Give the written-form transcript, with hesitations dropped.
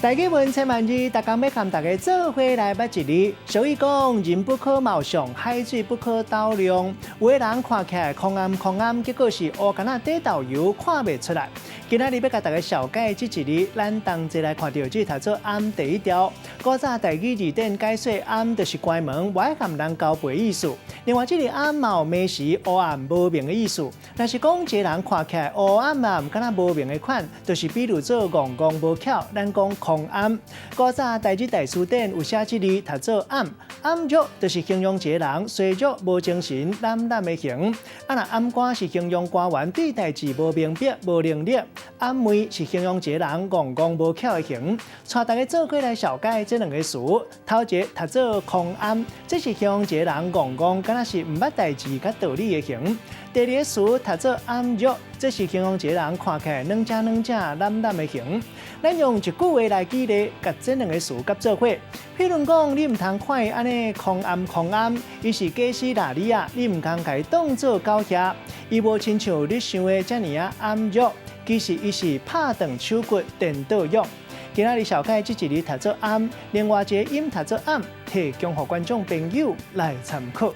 大家问千万字，大家要和大家做伙来捌一字。所以讲，人不可貌相，海水不可斗量。有的人看起来空暗，结果是乌干仔底豆油，看袂出来。今仔日要甲大家小解这一字，咱同齐来看到这读做暗第一条。古早台语字典解说暗就是关门，我爱和人交陪意思。另外，这个暗嘛有明时黑暗无明的意思。若是讲一个人看起来黑暗，敢若无明的款，就是比如做戆无巧，咱讲空暗。古早台语大词典有写这字，读做暗。暗弱就是形容一个人衰弱无精神、懒的形。若暗官是形容官员对代志无明白、无能力。暗昧是形容一个人戆无巧的形。带大家做伙来小解这两个词。头一个读做空暗，这是形容一个人戆，敢若是唔捌代志甲道理的形。第二个词读做暗弱，这是形容一个人看起来软懒的形。咱用一句话来举例，甲这两个词夹做伙。譬如讲，你唔通看伊安尼空暗，伊是假死哪里啊？你唔通甲伊当做狗遐，伊无亲像你想的遮尔暗弱，其实伊是拍断手骨颠倒用。今仔日小解这一字读做暗，另外一个音读做暗，提供予观众朋友来参考。